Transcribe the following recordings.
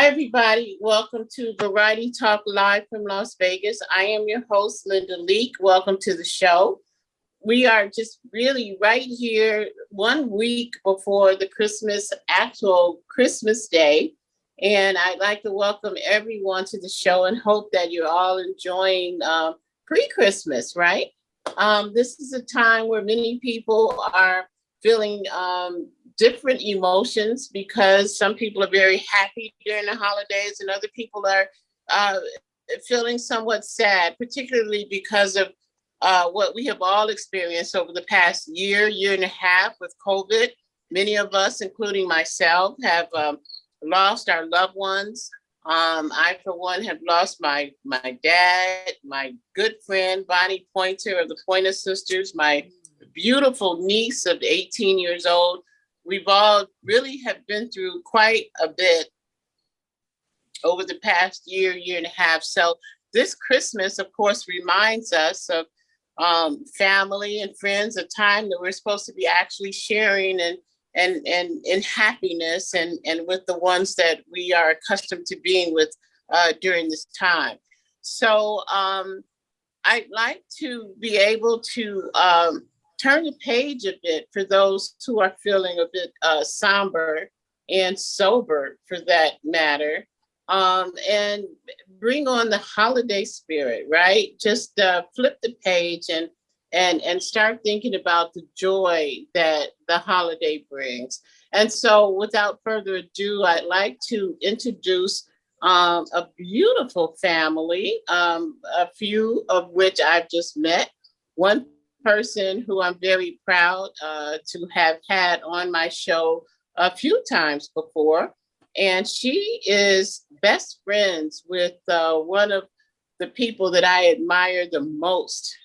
Hi, everybody. Welcome to Variety Talk Live from Las Vegas. I am your host, Linda Leak. Welcome to the show. We are just really right here 1 week before the actual Christmas day. And I'd like to welcome everyone to the show and hope that you're all enjoying pre-Christmas, right? This is a time where many people are feeling different emotions because some people are very happy during the holidays and other people are feeling somewhat sad, particularly because of what we have all experienced over the past year and a half with COVID. Many of us, including myself, have lost our loved ones. I, for one, have lost my dad, my good friend, Bonnie Pointer of the Pointer Sisters, my beautiful niece of 18 years old. We've all really have been through quite a bit over the past year and a half. So this Christmas, of course, reminds us of family and friends, a time that we're supposed to be actually sharing and in happiness and with the ones that we are accustomed to being with during this time. So I'd like to be able to turn the page a bit for those who are feeling a bit somber and sober for that matter, and bring on the holiday spirit, right? Just flip the page and start thinking about the joy that the holiday brings. And so without further ado, I'd like to introduce a beautiful family, a few of which I've just met. One person who I'm very proud to have had on my show a few times before. And she is best friends with one of the people that I admire the most.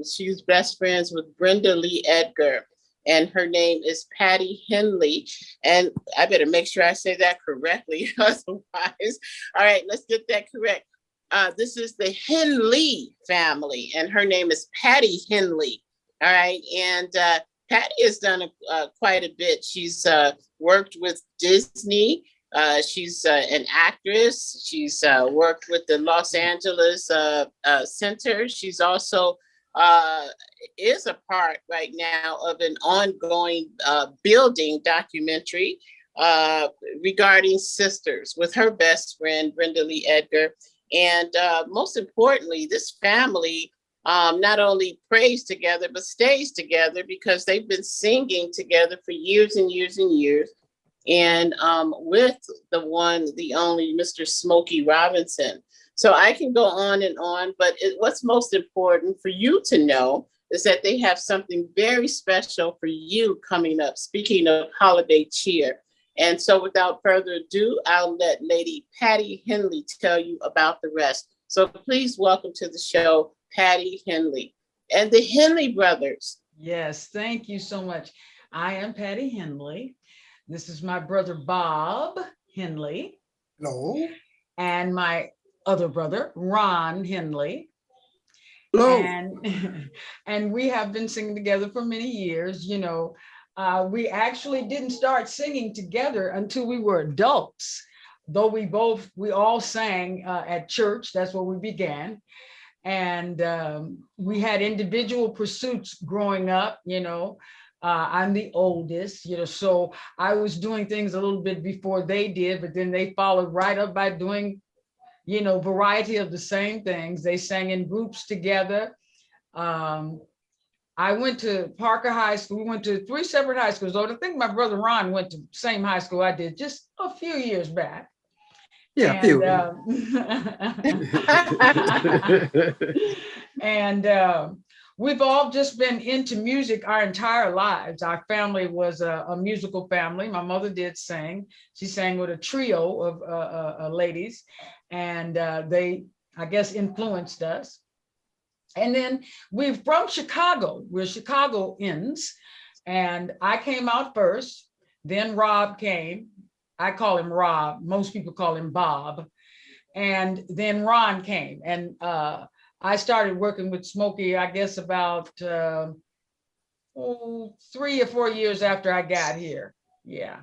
She's best friends with Brenda Lee Edgar, and her name is Patty Henley. And I better make sure I say that correctly, otherwise. All right, let's get that correct. This is the Henley family, and her name is Patty Henley. All right, and Patty has done quite a bit. She's worked with Disney. She's an actress. She's worked with the Los Angeles Center. She's also is a part right now of an ongoing building documentary regarding sisters with her best friend, Brenda Lee Edgar. And most importantly, this family not only prays together, but stays together because they've been singing together for years and years and years. And with the one, the only Mr. Smokey Robinson. So I can go on and on, but what's most important for you to know is that they have something very special for you coming up, speaking of holiday cheer. And so without further ado, I'll let Lady Patty Henley tell you about the rest. So please welcome to the show, Patty Henley and the Henley brothers. Yes, thank you so much. I am Patty Henley. This is my brother, Bob Henley. Hello. And my other brother, Ron Henley. Hello. And we have been singing together for many years. You know, we actually didn't start singing together until we were adults, though we all sang at church. That's where we began. And we had individual pursuits growing up, you know. I'm the oldest, you know, so I was doing things a little bit before they did, but then they followed right up by doing, you know, variety of the same things. They sang in groups together. I went to Parker High School. We went to 3 separate high schools. So I think my brother Ron went to the same high school I did just a few years back. Yeah, and, few. And we've all just been into music our entire lives. Our family was a musical family. My mother did sing. She sang with a trio of ladies, and they, I guess, influenced us. And then we're from Chicago. We're Chicagoans, and I came out first. Then Rob came. I call him Rob. Most people call him Bob. And then Ron came, and I started working with Smokey, I guess about 3 or 4 years after I got here. Yeah.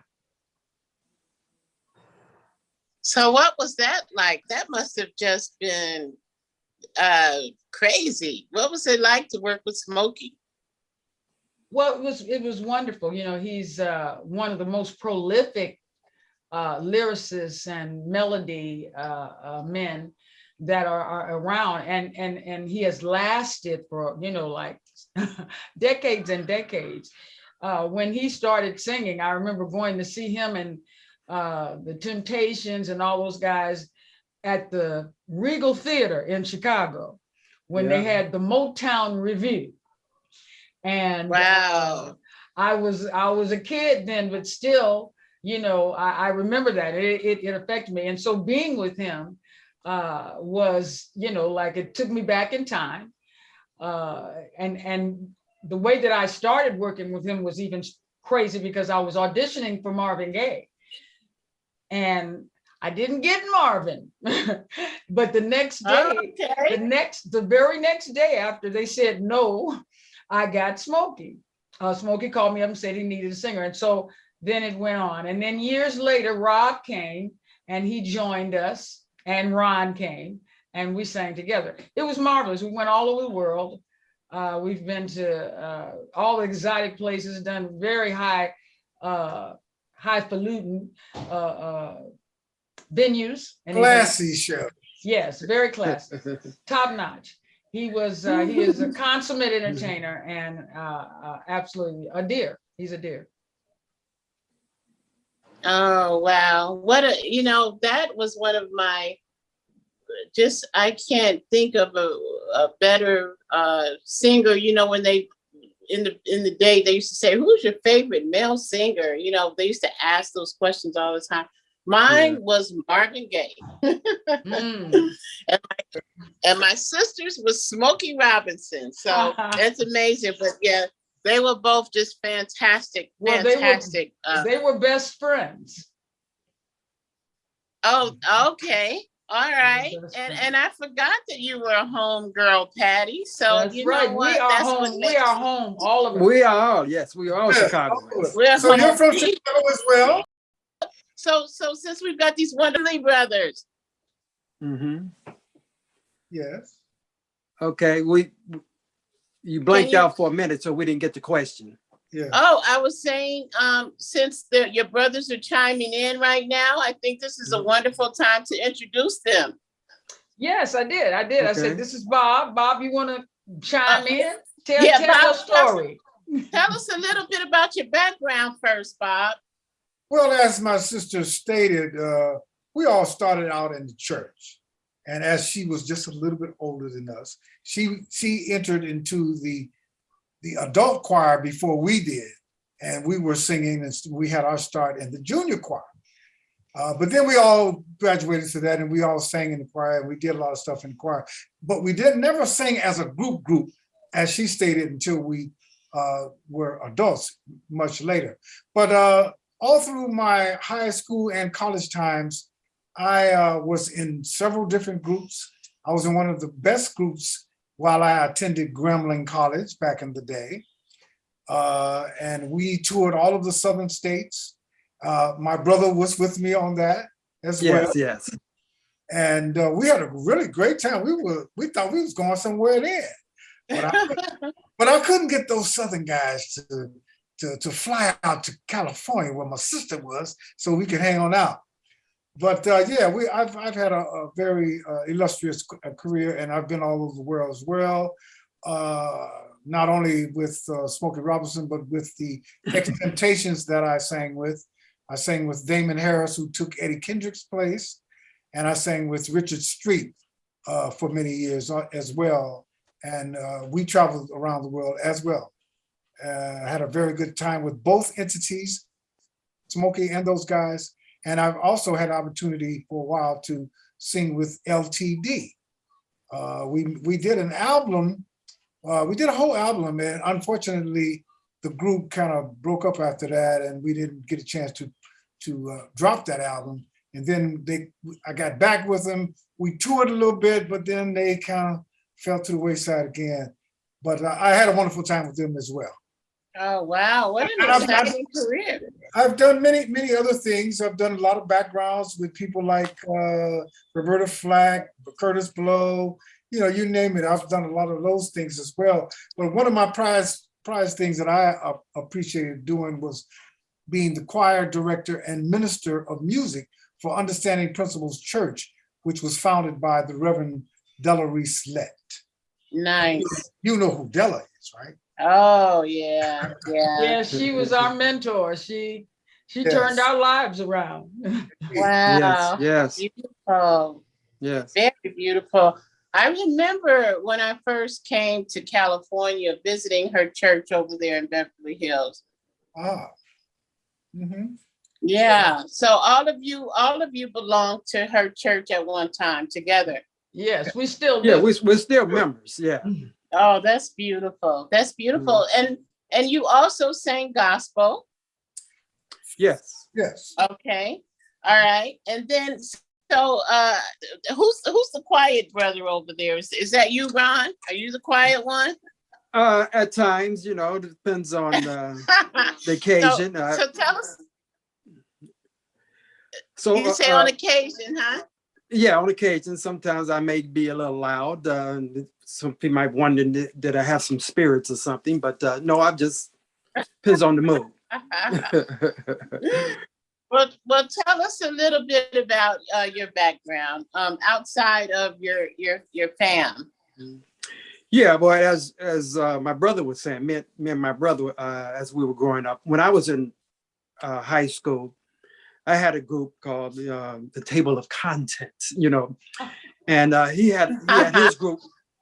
So what was that like? That must have just been crazy. What was it like to work with Smokey? Well, it was wonderful. You know, he's one of the most prolific lyricists and melody men that are around, and he has lasted for, you know, like decades and decades. When he started singing, I remember going to see him and the Temptations and all those guys at the Regal Theater in Chicago when they had the Motown Review. And wow, I was a kid then, but still, you know, I remember that it affected me. And so being with him was, you know, like it took me back in time. And the way that I started working with him was even crazy because I was auditioning for Marvin Gaye. And I didn't get Marvin, but the next day, the very next day after they said no, I got Smokey. Smokey called me up and said he needed a singer. And so then it went on. And then years later, Rob came and he joined us, and Ron came and we sang together. It was marvelous. We went all over the world. We've been to all exotic places, done very highfalutin venues. And Classy show. yes, very classy, top notch. He is a consummate entertainer and absolutely a dear. He's a dear. Oh wow, you know, that was one of my, I can't think of a better singer. You know, when they in the day they used to say, who's your favorite male singer? You know, they used to ask those questions all the time. Mine was Marvin Gaye. And my sister's was Smokey Robinson. So that's amazing. But yeah, they were both just fantastic. Well, fantastic. They were best friends. Oh, okay. All right. And I forgot that you were a home girl, Patty. So that's right. We are home. We are home. All of us. We are all, yes, we are all Chicago. So you're from Chicago as well? So since we've got these wonderful brothers. Mm-hmm. Yes. Okay, you blanked out for a minute, so we didn't get the question. Yeah. Oh, I was saying, since your brothers are chiming in right now, I think this is a wonderful time to introduce them. Yes, I did. Okay. I said, this is Bob. Bob, you want to chime in? Tell Bob, your story. Tell us a little bit about your background first, Bob. Well, as my sister stated, we all started out in the church. And as she was just a little bit older than us, she entered into the adult choir before we did. And we were singing, and we had our start in the junior choir. But then we all graduated to that, and we all sang in the choir, and we did a lot of stuff in the choir. But we never sing as a group, as she stated, until we were adults much later. But all through my high school and college times, I was in several different groups. I was in one of the best groups while I attended Grambling College back in the day. And we toured all of the southern states. My brother was with me on that as well. Yes. And we had a really great time. We thought we was going somewhere then. But I couldn't get those southern guys to fly out to California where my sister was so we could hang on out. But I've had a very illustrious career, and I've been all over the world as well. Not only with Smokey Robinson, but with the Temptations that I sang with. I sang with Damon Harris, who took Eddie Kendrick's place, and I sang with Richard Street for many years as well. And we traveled around the world as well. I had a very good time with both entities, Smokey and those guys. And I've also had opportunity for a while to sing with LTD. We did an album. We did a whole album, and unfortunately, the group kind of broke up after that, and we didn't get a chance to drop that album. And then I got back with them. We toured a little bit, but then they kind of fell to the wayside again. But I had a wonderful time with them as well. Oh wow! What an exciting career! I've done many other things. I've done a lot of backgrounds with people like Roberta Flack, Curtis Blow, you name it. I've done a lot of those things as well. But one of my prize things that I appreciated doing was being the choir director and minister of music for Understanding Principles Church, which was founded by the Reverend Della Reese Lett. Nice. You know who Della is, right? Oh, yeah. Yeah, she was our mentor. She Yes. turned our lives around. Wow. Yes. Beautiful. Yes. Very beautiful. I remember when I first came to California visiting her church over there in Beverly Hills. Ah. Mm-hmm. Yeah. So all of you belong to her church at one time together. Yes, we still do. Yeah, we're still members. Yeah. Oh, that's beautiful. That's beautiful. And you also sang gospel. Yes. Yes. Okay. All right. And then so who's the quiet brother over there? Is that you, Ron? Are you the quiet one? At times, it depends on the occasion. So tell us. So You say on occasion, huh? Yeah, on occasion. Sometimes I may be a little loud. Some people might wonder that I have some spirits or something, but no, I just depends on the mood. Well, tell us a little bit about your background outside of your fam. Yeah, boy, as my brother was saying, me and my brother, as we were growing up, when I was in high school, I had a group called the Table of Contents, and he had his group.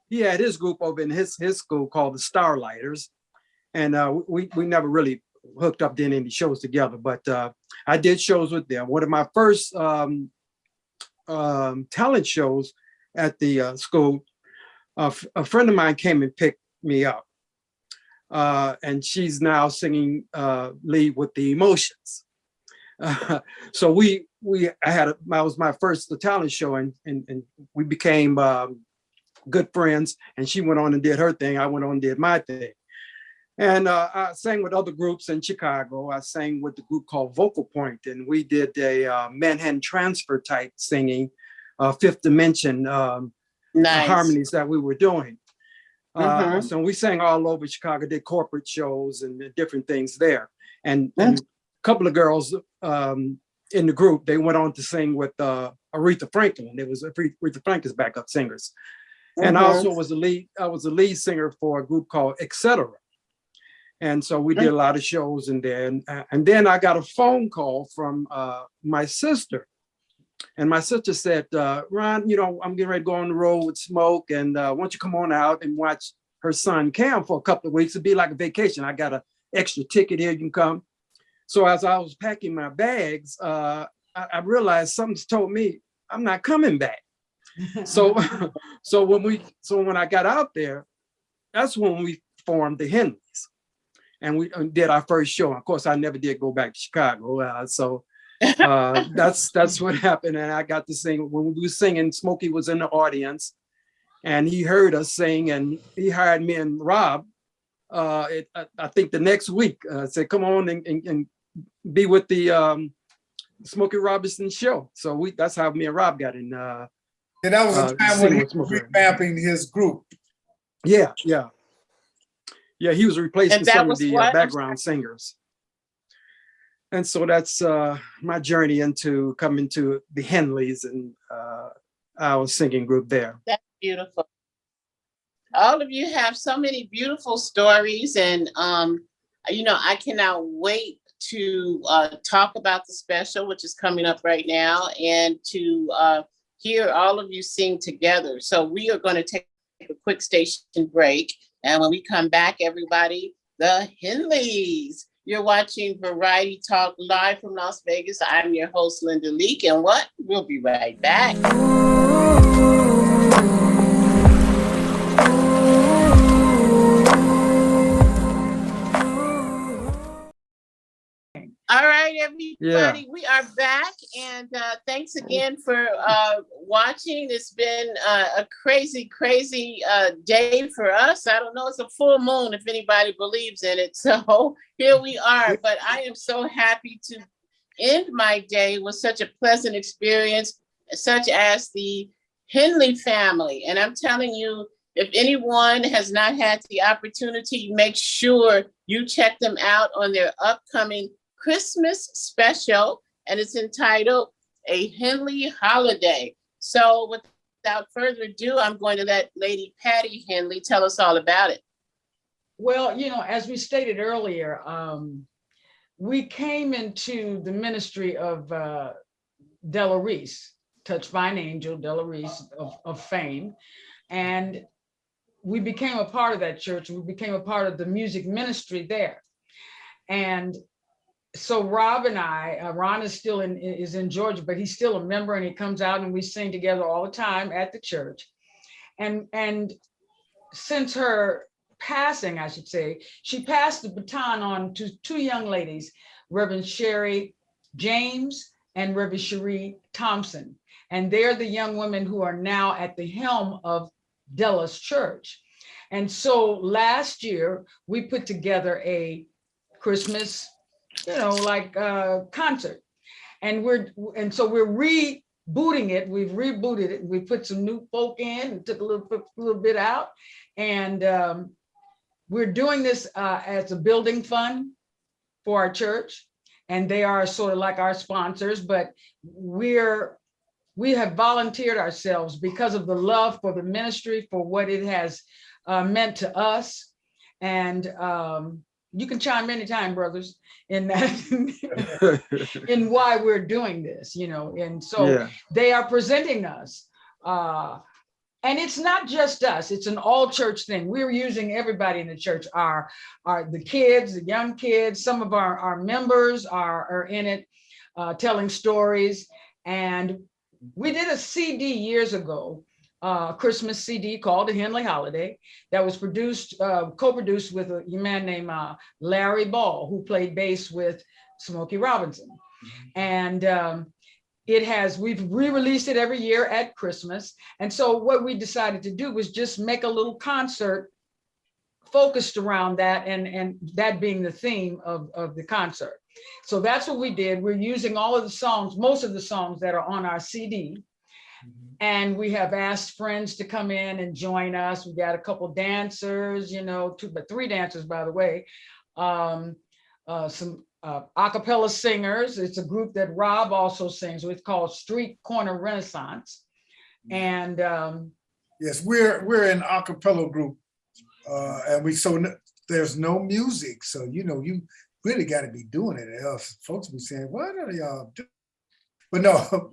He had his group over in his school called the Starlighters, and we never really hooked up, did any shows together, but I did shows with them. One of my first talent shows at the school, a friend of mine came and picked me up, and she's now singing lead with the Emotions. So that was my first talent show, and we became good friends, and she went on and did her thing. I went on and did my thing. And I sang with other groups in Chicago. I sang with the group called Vocal Point, and we did a Manhattan Transfer type singing, Fifth Dimension Nice. harmonies that we were doing. Mhm. So we sang all over Chicago, did corporate shows and different things there. And a couple of girls in the group, they went on to sing with Aretha Franklin. It was Aretha Franklin's backup singers. And I also was I was the lead singer for a group called Etc. And so we did a lot of shows in there. And then I got a phone call from my sister. And my sister said, Ron, I'm getting ready to go on the road with Smoke, and why don't you come on out and watch her son Cam for a couple of weeks? It'd be like a vacation. I got an extra ticket here, you can come. So as I was packing my bags, I realized something's told me I'm not coming back. So when I got out there, that's when we formed the Henleys, and we did our first show. Of course, I never did go back to Chicago. So that's what happened. And I got to sing. When we were singing, Smokey was in the audience, and he heard us sing, and he hired me and Rob. I think the next week, said, "Come on and be with the Smokey Robinson show." So that's how me and Rob got in. And that was a time when he was revamping his group. Yeah. He was replacing some of the background singers. And so that's my journey into coming to the Henleys and our singing group there. That's beautiful. All of you have so many beautiful stories, and I cannot wait to talk about the special, which is coming up right now, and to hear all of you sing together. So we are going to take a quick station break, and when we come back, everybody, the Henleys. You're watching Variety Talk live from Las Vegas. I'm your host, Linda Leak, and we'll be right back. All right, everybody. Yeah. We are back, and thanks again for watching. It's been a crazy, crazy day for us. I don't know, it's a full moon if anybody believes in it. So here we are, but I am so happy to end my day with such a pleasant experience, such as the Henley family. And I'm telling you, if anyone has not had the opportunity, make sure you check them out on their upcoming Christmas special, and it's entitled A Henley Holiday. So without further ado, I'm going to let Lady Patty Henley tell us all about it. Well, as we stated earlier, we came into the ministry of Della Reese, touched by an angel, Della Reese of fame. And we became a part of that church. We became a part of the music ministry there. And so Rob and I, Ron is still is in Georgia, but he's still a member, and he comes out and we sing together all the time at the church. And since her passing, I should say, she passed the baton on to two young ladies, Reverend Sherry James and Reverend Cherie Thompson. And they're the young women who are now at the helm of Della's church. And so last year we put together a Christmas, concert. And so we're rebooting it. We've rebooted it. We put some new folk in and took a little bit out. And we're doing this as a building fund for our church. And they are sort of like our sponsors, but we have volunteered ourselves because of the love for the ministry, for what it has meant to us. And you can chime anytime, brothers, in that, in why we're doing this, and so they are presenting us. And it's not just us, it's an all church thing. We're using everybody in the church, the kids, the young kids, some of our members are in it, telling stories. And we did a CD years ago, Christmas CD called The Henley Holiday, that was co-produced with a man named Larry Ball, who played bass with Smokey Robinson. And we've re-released it every year at Christmas. And so what we decided to do was just make a little concert focused around that, and that being the theme of the concert. So that's what we did. We're using all of the songs, most of the songs that are on our CD. And we have asked friends to come in and join us. We got a couple dancers, three dancers, by the way. Some a cappella singers. It's a group that Rob also sings with, called Street Corner Renaissance. And yes, we're an a cappella group, and there's no music, so you really got to be doing it, else folks be saying, "What are y'all doing?" But no,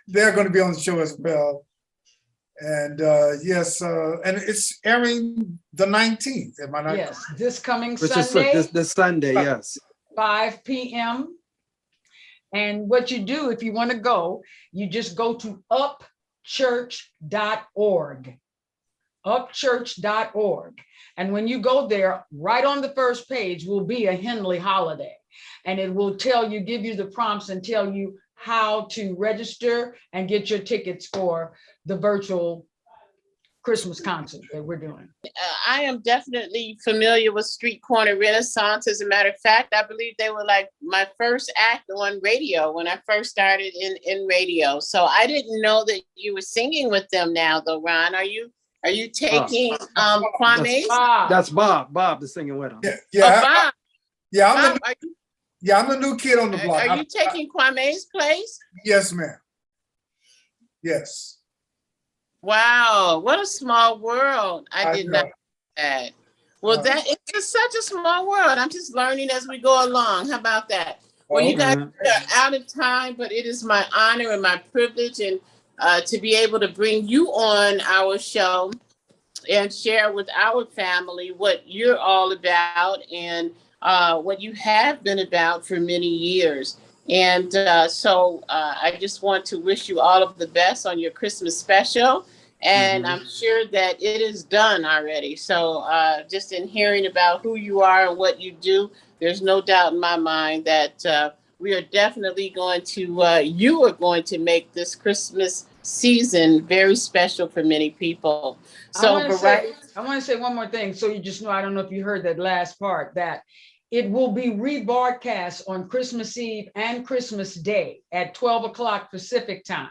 they're going to be on the show as well. And yes, and it's airing the 19th. Am I not? Yes, this coming Which Sunday. is this Sunday, yes. 5 p.m. And what you do, if you want to go, you just go to upchurch.org. Upchurch.org. And when you go there, right on the first page will be a Henley holiday. And it will give you the prompts and tell you how to register and get your tickets for the virtual Christmas concert that we're doing. I am definitely familiar with Street Corner Renaissance. As a matter of fact, I believe they were like my first act on radio when I first started in radio. So I didn't know that you were singing with them now, though, Ron. Are you taking Kwame? That's Bob. Bob is singing with him. Bob. I'm the new kid on the block. Are you taking Kwame's place? Yes, ma'am. Yes. Wow, what a small world. I did not know that. Well, it's just such a small world. I'm just learning as we go along. How about that? Well, you guys are out of time, but it is my honor and my privilege and to be able to bring you on our show and share with our family what you're all about and what you have been about for many years. And so I just want to wish you all of the best on your Christmas special. And I'm sure that it is done already. So just in hearing about who you are and what you do, there's no doubt in my mind that we are definitely going to, you are going to make this Christmas season very special for many people. So, I want to say one more thing. So you just know, I don't know if you heard that last part, that it will be rebroadcast on Christmas Eve and Christmas Day at 12 o'clock Pacific time.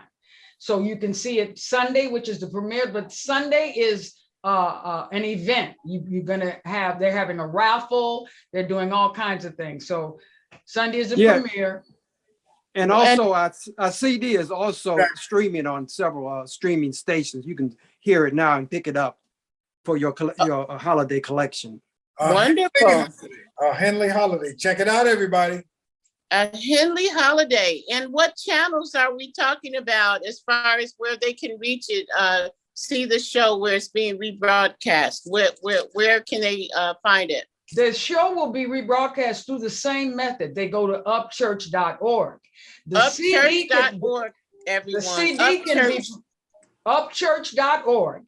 So you can see it Sunday, which is the premiere, but Sunday is an event. You're gonna have, they're having a raffle, they're doing all kinds of things. So Sunday is the premiere. And also our CD is also streaming on several streaming stations. You can hear it now and pick it up for your holiday collection. Wonderful. Henley Holiday. Check it out, everybody. A Henley Holiday. And what channels are we talking about as far as where they can reach it, see the show where it's being rebroadcast? Where can they find it? The show will be rebroadcast through the same method. They go to upchurch.org. Upchurch.org, everyone. The CD can be upchurch.org.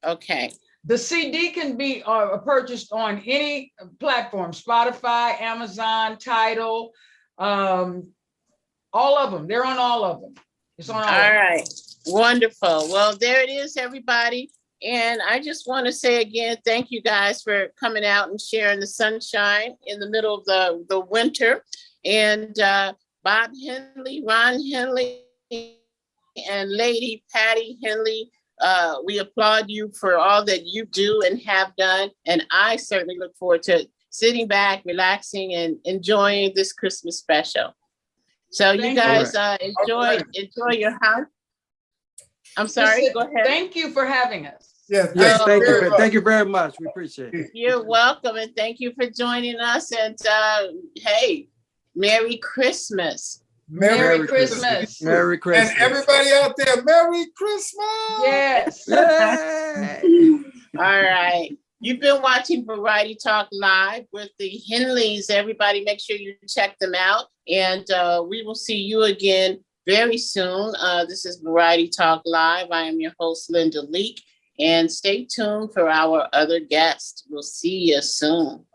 Okay. The CD can be purchased on any platform, Spotify, Amazon, Tidal, all of them. They're on all of them. It's on all right. Wonderful. Well, there it is, everybody. And I just want to say again, thank you guys for coming out and sharing the sunshine in the middle of the winter. And Bob Henley, Ron Henley, and Lady Patty Henley, we applaud you for all that you do and have done. And I certainly look forward to sitting back, relaxing, and enjoying this Christmas special. So you guys enjoy your house. I'm sorry, go ahead. Thank you for having us. Yes, thank you very much. We appreciate it. You're welcome, and thank you for joining us. And hey, Merry Christmas. Merry Christmas. Merry Christmas. And everybody out there, Merry Christmas. Yes. All right. You've been watching Variety Talk Live with the Henleys. Everybody, make sure you check them out. And we will see you again very soon. This is Variety Talk Live. I am your host, Linda Leak. And stay tuned for our other guests. We'll see you soon.